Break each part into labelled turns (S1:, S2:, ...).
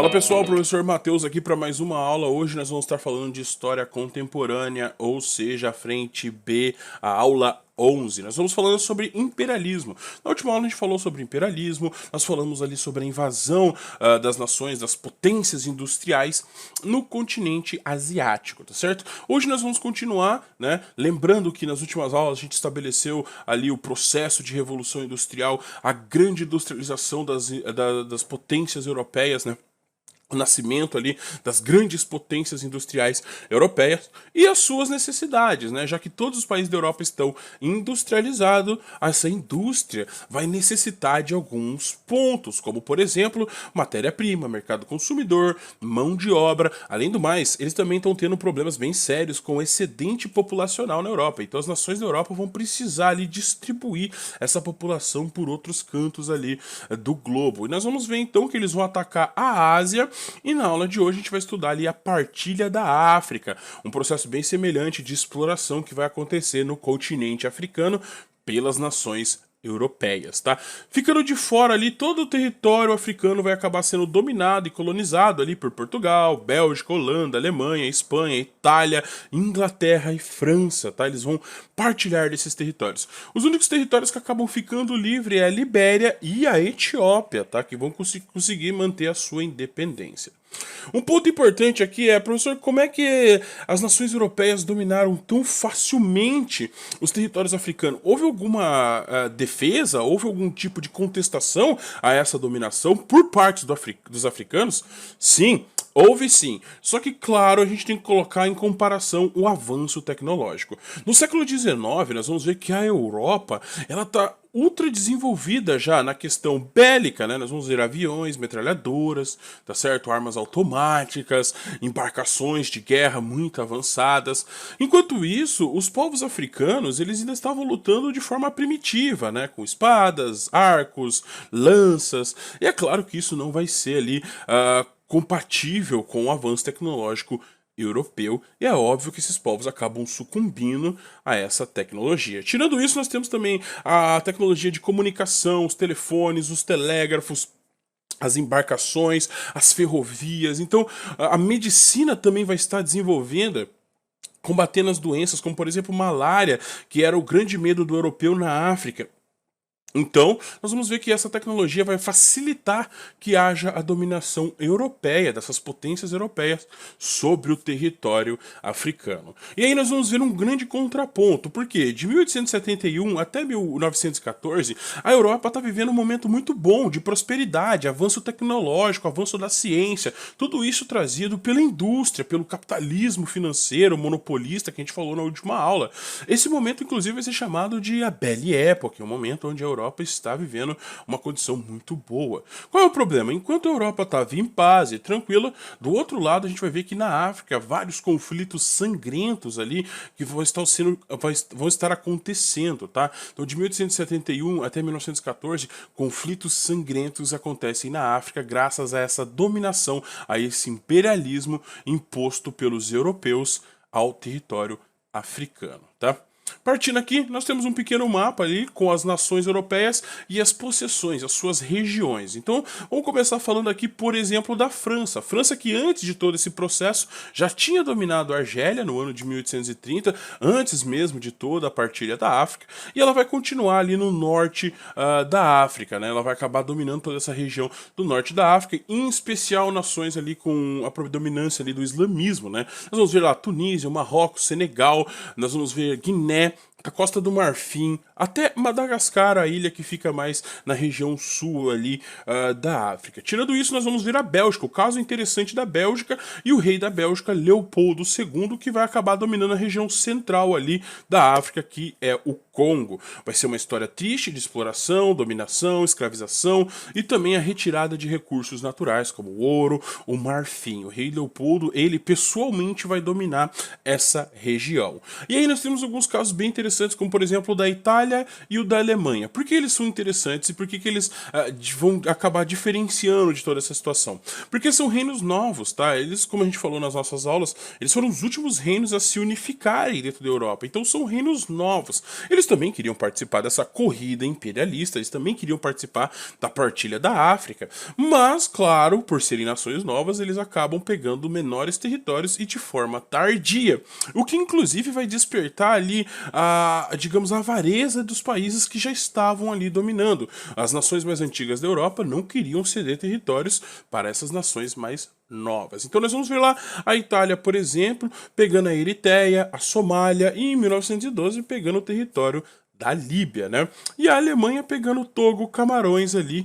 S1: Fala pessoal, professor Matheus aqui para mais uma aula. Hoje nós vamos estar falando de história contemporânea, ou seja, a frente B, a aula 11. Nós vamos falando sobre imperialismo. Na última aula a gente falou sobre imperialismo, nós falamos ali sobre a invasão das nações, das potências industriais no continente asiático, tá certo? Hoje nós vamos continuar, né? Lembrando que nas últimas aulas a gente estabeleceu ali o processo de revolução industrial, a grande industrialização das potências europeias, né? O nascimento ali das grandes potências industriais europeias e as suas necessidades, né? Já que todos os países da Europa estão industrializados, essa indústria vai necessitar de alguns pontos, como por exemplo, matéria-prima, mercado consumidor, mão de obra. Além do mais, eles também estão tendo problemas bem sérios com o excedente populacional na Europa. Então as nações da Europa vão precisar ali distribuir essa população por outros cantos ali do globo. E nós vamos ver então que eles vão atacar a Ásia. E na aula de hoje a gente vai estudar ali a partilha da África, um processo bem semelhante de exploração que vai acontecer no continente africano pelas nações europeias, tá? Ficando de fora ali, todo o território africano vai acabar sendo dominado e colonizado ali por Portugal, Bélgica, Holanda, Alemanha, Espanha, Itália, Inglaterra e França, tá? Eles vão partilhar desses territórios. Os únicos territórios que acabam ficando livres é a Libéria e a Etiópia, tá? Que vão conseguir manter a sua independência. Um ponto importante aqui é, professor, como é que as nações europeias dominaram tão facilmente os territórios africanos? Houve alguma defesa, houve algum tipo de contestação a essa dominação por parte dos africanos? Sim. Houve sim, só que claro a gente tem que colocar em comparação o avanço tecnológico. No século XIX nós vamos ver que a Europa ela está ultra desenvolvida já na questão bélica, né? Nós vamos ver aviões, metralhadoras, tá certo? Armas automáticas, embarcações de guerra muito avançadas. Enquanto isso, os povos africanos eles ainda estavam lutando de forma primitiva, né? Com espadas, arcos, lanças. E é claro que isso não vai ser ali compatível com o avanço tecnológico europeu, e é óbvio que esses povos acabam sucumbindo a essa tecnologia. Tirando isso, nós temos também a tecnologia de comunicação, os telefones, os telégrafos, as embarcações, as ferrovias. Então, a medicina também vai estar desenvolvendo, combatendo as doenças, como por exemplo malária, que era o grande medo do europeu na África. Então, nós vamos ver que essa tecnologia vai facilitar que haja a dominação europeia, dessas potências europeias, sobre o território africano. E aí nós vamos ver um grande contraponto, porque de 1871 até 1914, a Europa está vivendo um momento muito bom de prosperidade, avanço tecnológico, avanço da ciência, tudo isso trazido pela indústria, pelo capitalismo financeiro, monopolista, que a gente falou na última aula. Esse momento, inclusive, vai ser chamado de a Belle Époque, um momento onde a Europa está vivendo uma condição muito boa. Qual é o problema? Enquanto a Europa estava em paz e tranquila, do outro lado a gente vai ver que na África vários conflitos sangrentos ali que vão estar acontecendo, tá? Então de 1871 até 1914, conflitos sangrentos acontecem na África graças a essa dominação, a esse imperialismo imposto pelos europeus ao território africano, tá? Partindo aqui, nós temos um pequeno mapa ali com as nações europeias e as possessões, as suas regiões. Então, vamos começar falando aqui, por exemplo, da França. A França que antes de todo esse processo já tinha dominado a Argélia no ano de 1830, antes mesmo de toda a partilha da África, e ela vai continuar ali no norte da África, né? Ela vai acabar dominando toda essa região do norte da África, em especial nações ali com a predominância ali do islamismo, né? Nós vamos ver lá Tunísia, Marrocos, Senegal, nós vamos ver Guiné, a Costa do Marfim, até Madagascar, a ilha que fica mais na região sul ali da África. Tirando isso, nós vamos ver a Bélgica, o caso interessante da Bélgica e o rei da Bélgica, Leopoldo II, que vai acabar dominando a região central ali da África, que é o Congo. Vai ser uma história triste de exploração, dominação, escravização e também a retirada de recursos naturais, como o ouro, o marfim. O rei Leopoldo, ele pessoalmente vai dominar essa região. E aí nós temos alguns casos bem interessantes interessantes, como por exemplo o da Itália e o da Alemanha. Por que eles são interessantes e por que eles vão acabar diferenciando de toda essa situação? Porque são reinos novos, tá? Eles, como a gente falou nas nossas aulas, eles foram os últimos reinos a se unificarem dentro da Europa. Então são reinos novos. Eles também queriam participar dessa corrida imperialista, eles também queriam participar da partilha da África. Mas, claro, por serem nações novas, eles acabam pegando menores territórios e de forma tardia. O que inclusive vai despertar ali digamos, a avareza dos países que já estavam ali dominando. As nações mais antigas da Europa não queriam ceder territórios para essas nações mais novas. Então nós vamos ver lá a Itália, por exemplo, pegando a Eritreia, a Somália e em 1912 pegando o território da Líbia, né? E a Alemanha pegando Togo, Camarões ali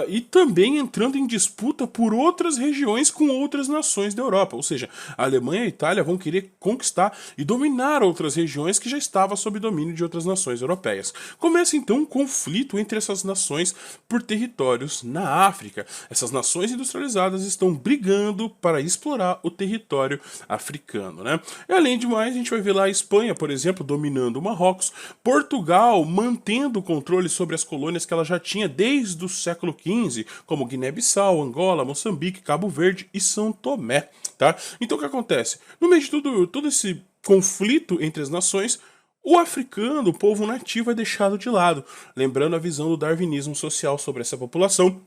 S1: e também entrando em disputa por outras regiões com outras nações da Europa. Ou seja, a Alemanha e a Itália vão querer conquistar e dominar outras regiões que já estavam sob domínio de outras nações europeias. Começa então um conflito entre essas nações por territórios na África. Essas nações industrializadas estão brigando para explorar o território africano, né? E além de mais, a gente vai ver lá a Espanha, por exemplo, dominando o Marrocos, Portugal mantendo o controle sobre as colônias que ela já tinha desde o século XV, como Guiné-Bissau, Angola, Moçambique, Cabo Verde e São Tomé, tá? Então o que acontece? No meio de todo esse conflito entre as nações, o africano, o povo nativo, é deixado de lado, lembrando a visão do darwinismo social sobre essa população.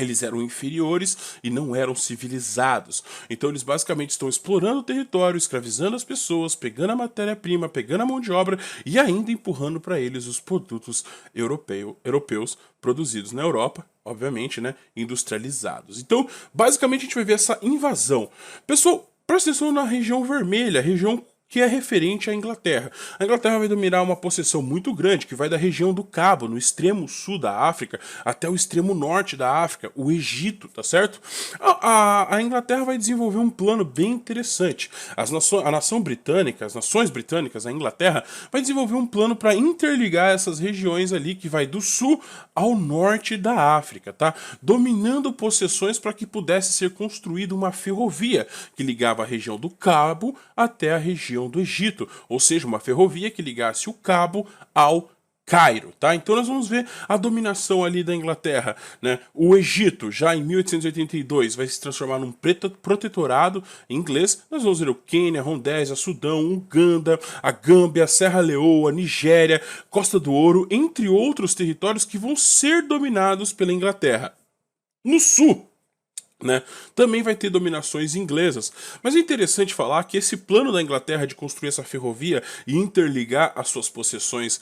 S1: Eles eram inferiores e não eram civilizados. Então eles basicamente estão explorando o território, escravizando as pessoas, pegando a matéria-prima, pegando a mão de obra e ainda empurrando para eles os produtos europeus produzidos na Europa, obviamente, né, industrializados. Então, basicamente a gente vai ver essa invasão. Pessoal, presta atenção na região vermelha, a região que é referente à Inglaterra. A Inglaterra vai dominar uma possessão muito grande, que vai da região do Cabo, no extremo sul da África, até o extremo norte da África, o Egito, tá certo? A Inglaterra vai desenvolver um plano bem interessante. As nações britânicas, a Inglaterra, vai desenvolver um plano para interligar essas regiões ali, que vai do sul ao norte da África, tá? Dominando possessões para que pudesse ser construída uma ferrovia que ligava a região do Cabo até a região do Egito, ou seja, uma ferrovia que ligasse o Cabo ao Cairo, tá? Então nós vamos ver a dominação ali da Inglaterra, né? O Egito, já em 1882, vai se transformar num protetorado inglês. Nós vamos ver o Quênia, Rodésia, Sudão, Uganda, a Gâmbia, Serra Leoa, Nigéria, Costa do Ouro, entre outros territórios que vão ser dominados pela Inglaterra. No sul, né, também vai ter dominações inglesas. Mas é interessante falar que esse plano da Inglaterra de construir essa ferrovia e interligar as suas possessões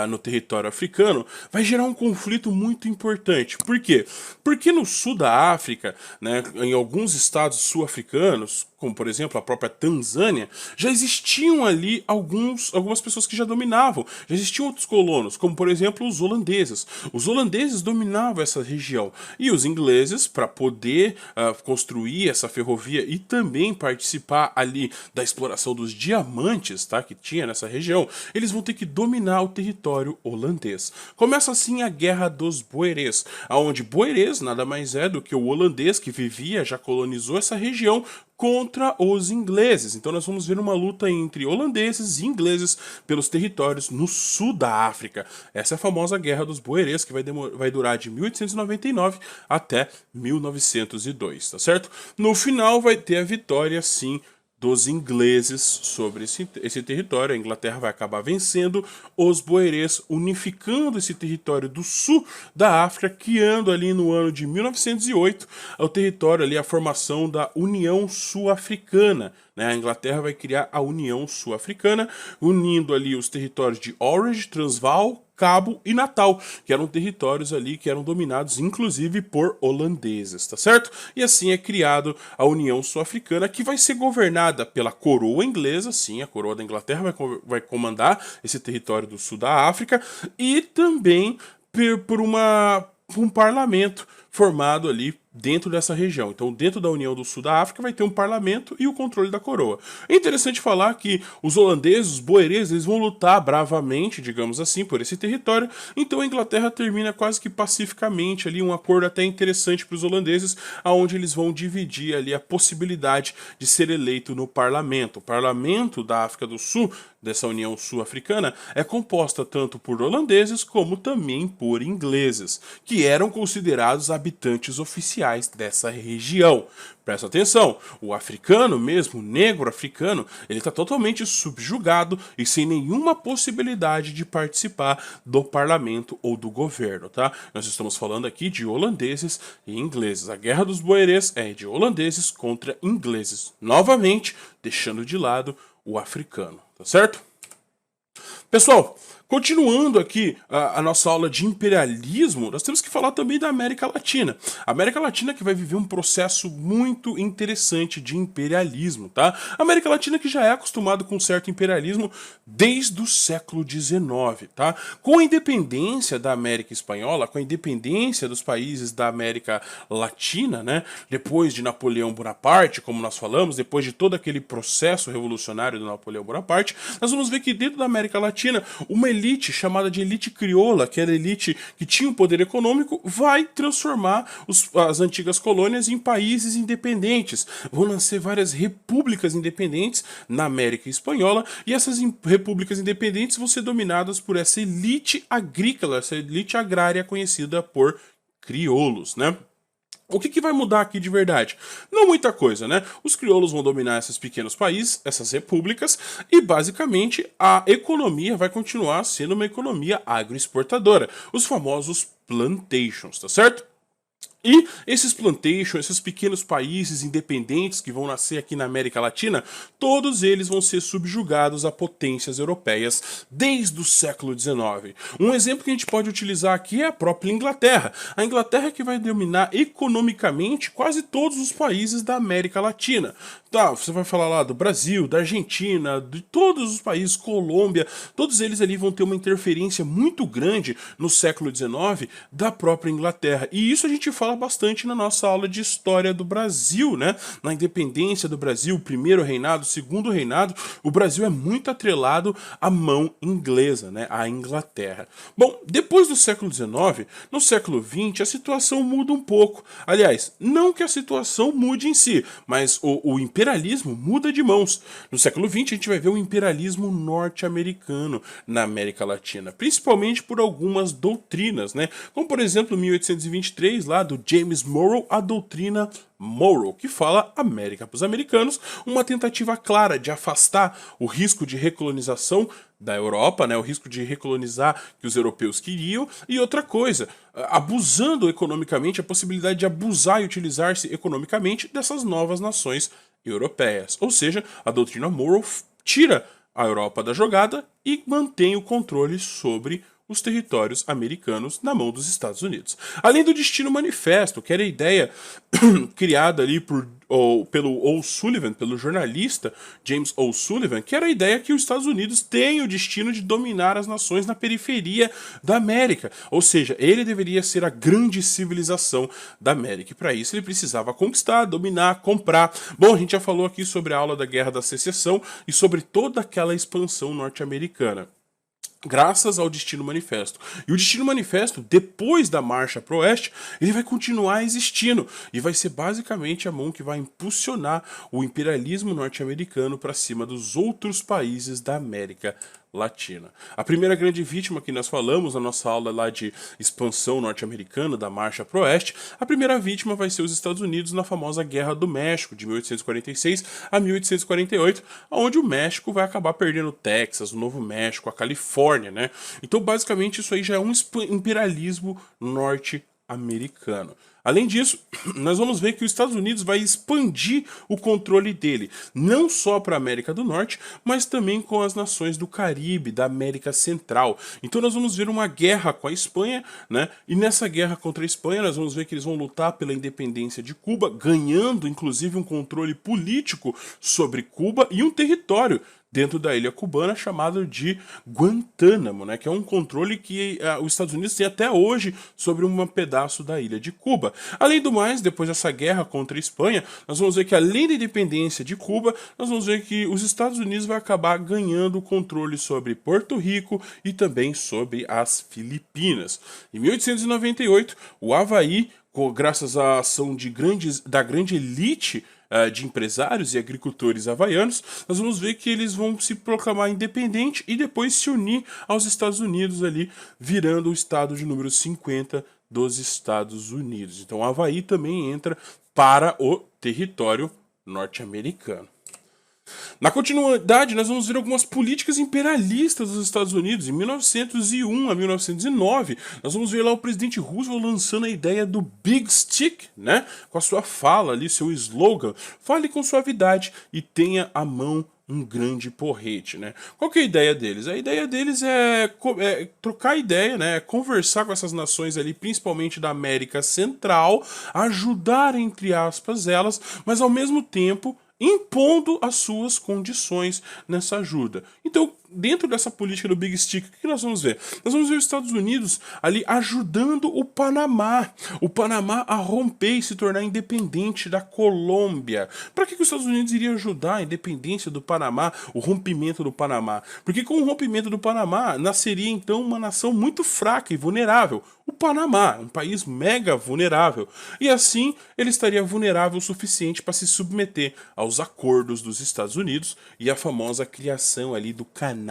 S1: no território africano vai gerar um conflito muito importante. Por quê? Porque no sul da África, né, em alguns estados sul-africanos, como por exemplo a própria Tanzânia, já existiam ali algumas pessoas que já dominavam, já existiam outros colonos, como por exemplo os holandeses. Os holandeses dominavam essa região e os ingleses, para poder construir essa ferrovia e também participar ali da exploração dos diamantes, tá, que tinha nessa região, eles vão ter que dominar o território holandês. Começa assim a Guerra dos Boerês, onde Boerês nada mais é do que o holandês que já colonizou essa região, contra os ingleses. Então nós vamos ver uma luta entre holandeses e ingleses pelos territórios no sul da África. Essa é a famosa Guerra dos Boerês, que vai durar de 1899 até 1902, tá certo? No final vai ter a vitória, sim, dos ingleses sobre esse território. A Inglaterra vai acabar vencendo os boerês, unificando esse território do sul da África, criando ali no ano de 1908 o território ali, a formação da União Sul-Africana. Né? A Inglaterra vai criar a União Sul-Africana, unindo ali os territórios de Orange, Transvaal, Cabo e Natal, que eram territórios ali que eram dominados inclusive por holandeses, tá certo? E assim é criado a União Sul-Africana, que vai ser governada pela coroa inglesa, sim, a coroa da Inglaterra vai comandar esse território do sul da África, e também por um parlamento formado ali dentro dessa região. Então, dentro da União do Sul da África vai ter um parlamento e o controle da coroa. É interessante falar que os holandeses, os boerês, eles vão lutar bravamente, digamos assim, por esse território. Então, a Inglaterra termina quase que pacificamente ali um acordo até interessante para os holandeses, aonde eles vão dividir ali a possibilidade de ser eleito no parlamento. O parlamento da África do Sul dessa União Sul-Africana é composta tanto por holandeses como também por ingleses, que eram considerados habitantes oficiais dessa região. Presta atenção, o africano mesmo, o negro africano, ele está totalmente subjugado e sem nenhuma possibilidade de participar do parlamento ou do governo, tá? Nós estamos falando aqui de holandeses e ingleses. A Guerra dos Boerês é de holandeses contra ingleses. Novamente, deixando de lado o africano, tá certo? Pessoal, continuando aqui a nossa aula de imperialismo, nós temos que falar também da América Latina. A América Latina que vai viver um processo muito interessante de imperialismo, tá? A América Latina que já é acostumado com certo imperialismo desde o século XIX, tá? Com a independência da América Espanhola, com a independência dos países da América Latina, né? Depois de Napoleão Bonaparte, como nós falamos, depois de todo aquele processo revolucionário do Napoleão Bonaparte, nós vamos ver que dentro da América Latina, uma elite chamada de elite crioula, que era a elite que tinha um poder econômico, vai transformar as antigas colônias em países independentes. Vão nascer várias repúblicas independentes na América Espanhola, e essas repúblicas independentes vão ser dominadas por essa elite agrícola, essa elite agrária conhecida por crioulos, né? O que vai mudar aqui de verdade? Não muita coisa, né? Os crioulos vão dominar esses pequenos países, essas repúblicas, e basicamente a economia vai continuar sendo uma economia agroexportadora, os famosos plantations, tá certo? E esses plantations, esses pequenos países independentes que vão nascer aqui na América Latina, todos eles vão ser subjugados a potências europeias desde o século XIX. Um exemplo que a gente pode utilizar aqui é a própria Inglaterra. A Inglaterra que vai dominar economicamente quase todos os países da América Latina. Tá, você vai falar lá do Brasil, da Argentina, de todos os países, Colômbia, todos eles ali vão ter uma interferência muito grande no século XIX da própria Inglaterra. E isso a gente fala bastante na nossa aula de história do Brasil, né? Na independência do Brasil, primeiro reinado, segundo reinado, o Brasil é muito atrelado à mão inglesa, né? À Inglaterra. Bom, depois do século XIX, no século XX, a situação muda um pouco. Aliás, não que a situação mude em si, mas o imperialismo muda de mãos. No século XX, a gente vai ver o imperialismo norte-americano na América Latina, principalmente por algumas doutrinas, né? Como, por exemplo, 1823, lá do James Monroe, a doutrina Monroe, que fala América para os americanos, uma tentativa clara de afastar o risco de recolonização da Europa, né, o risco de recolonizar que os europeus queriam, e outra coisa, abusando economicamente, a possibilidade de abusar e utilizar-se economicamente dessas novas nações europeias. Ou seja, a doutrina Monroe tira a Europa da jogada e mantém o controle sobre os territórios americanos na mão dos Estados Unidos. Além do Destino Manifesto, que era a ideia criada ali pelo O'Sullivan, pelo jornalista James O'Sullivan, que era a ideia que os Estados Unidos têm o destino de dominar as nações na periferia da América. Ou seja, ele deveria ser a grande civilização da América. E para isso ele precisava conquistar, dominar, comprar. Bom, a gente já falou aqui sobre a aula da Guerra da Secessão e sobre toda aquela expansão norte-americana, graças ao Destino Manifesto. E o Destino Manifesto, depois da marcha para o oeste, ele vai continuar existindo e vai ser basicamente a mão que vai impulsionar o imperialismo norte-americano para cima dos outros países da América Latina. A primeira grande vítima que nós falamos na nossa aula lá de expansão norte-americana, da marcha para o oeste, a primeira vítima vai ser os Estados Unidos na famosa Guerra do México, de 1846 a 1848, onde o México vai acabar perdendo o Texas, o Novo México, a Califórnia, né? Então, basicamente, isso aí já é um imperialismo norte-americano. Além disso, nós vamos ver que os Estados Unidos vai expandir o controle dele, não só para a América do Norte, mas também com as nações do Caribe, da América Central. Então nós vamos ver uma guerra com a Espanha, né? E nessa guerra contra a Espanha, nós vamos ver que eles vão lutar pela independência de Cuba, ganhando inclusive um controle político sobre Cuba e um território dentro da ilha cubana, chamado de Guantánamo, né, que é um controle que os Estados Unidos têm até hoje sobre um pedaço da ilha de Cuba. Além do mais, depois dessa guerra contra a Espanha, nós vamos ver que além da independência de Cuba, nós vamos ver que os Estados Unidos vai acabar ganhando o controle sobre Porto Rico e também sobre as Filipinas. Em 1898, o Havaí, graças à ação da grande elite de empresários e agricultores havaianos, nós vamos ver que eles vão se proclamar independente e depois se unir aos Estados Unidos ali, virando o estado de número 50 dos Estados Unidos. Então, o Havaí também entra para o território norte-americano. Na continuidade, nós vamos ver algumas políticas imperialistas dos Estados Unidos. Em 1901 a 1909, nós vamos ver lá o presidente Roosevelt lançando a ideia do Big Stick, né? Com a sua fala ali, seu slogan: fale com suavidade e tenha à mão um grande porrete, né? Qual que é a ideia deles? A ideia deles é trocar ideia, né? Conversar com essas nações ali, principalmente da América Central, ajudar, entre aspas, elas, mas ao mesmo tempo impondo as suas condições nessa ajuda. Então, dentro dessa política do Big Stick, o que nós vamos ver? Nós vamos ver os Estados Unidos ali ajudando o Panamá a romper e se tornar independente da Colômbia. Para que os Estados Unidos iriam ajudar a independência do Panamá, o rompimento do Panamá? Porque com o rompimento do Panamá, nasceria então uma nação muito fraca e vulnerável. O Panamá, um país mega vulnerável. E assim, ele estaria vulnerável o suficiente para se submeter aos acordos dos Estados Unidos e a famosa criação ali do Canal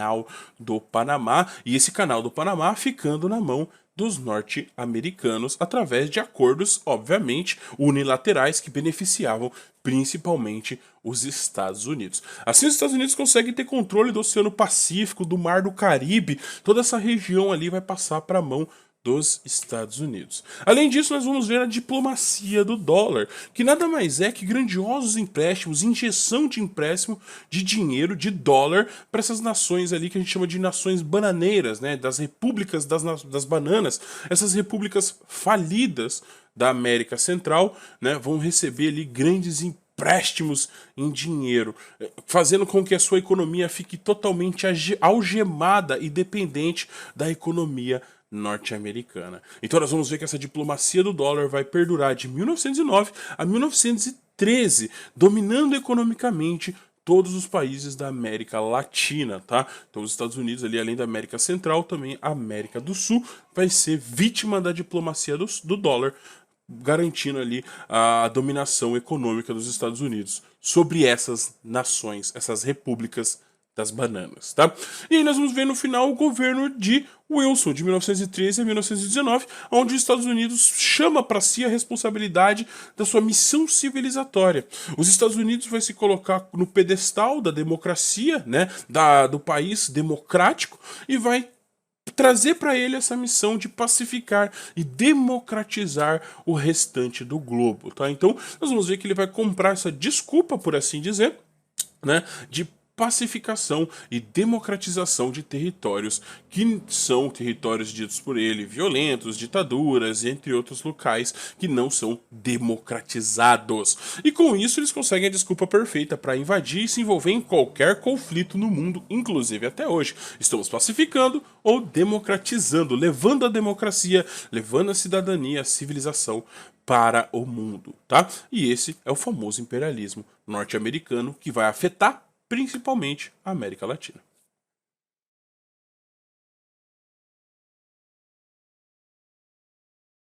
S1: do Panamá, e esse Canal do Panamá ficando na mão dos norte-americanos através de acordos, obviamente, unilaterais que beneficiavam principalmente os Estados Unidos. Assim, os Estados Unidos conseguem ter controle do Oceano Pacífico, do Mar do Caribe, toda essa região ali vai passar para a mão dos Estados Unidos. Além disso, nós vamos ver a diplomacia do dólar, que nada mais é que grandiosos empréstimos, injeção de empréstimo de dinheiro, de dólar, para essas nações ali que a gente chama de nações bananeiras, né, das repúblicas das bananas, essas repúblicas falidas da América Central, né, vão receber ali grandes empréstimos em dinheiro, fazendo com que a sua economia fique totalmente algemada e dependente da economia norte-americana. Então nós vamos ver que essa diplomacia do dólar vai perdurar de 1909 a 1913, dominando economicamente todos os países da América Latina, tá? Então os Estados Unidos ali, além da América Central, também a América do Sul vai ser vítima da diplomacia do dólar, garantindo ali a dominação econômica dos Estados Unidos sobre essas nações, essas repúblicas das bananas, tá? E aí nós vamos ver no final o governo de Wilson, de 1913 a 1919, onde os Estados Unidos chama para si a responsabilidade da sua missão civilizatória. Os Estados Unidos vai se colocar no pedestal da democracia, né, do país democrático, e vai trazer para ele essa missão de pacificar e democratizar o restante do globo, tá? Então nós vamos ver que ele vai comprar essa desculpa, por assim dizer, né, de pacificação e democratização de territórios que são territórios ditos por ele violentos, ditaduras, entre outros locais que não são democratizados. E com isso eles conseguem a desculpa perfeita para invadir e se envolver em qualquer conflito no mundo, inclusive até hoje. Estamos pacificando ou democratizando, levando a democracia, levando a cidadania, a civilização para o mundo, tá? E esse é o famoso imperialismo norte-americano que vai afetar principalmente a América Latina.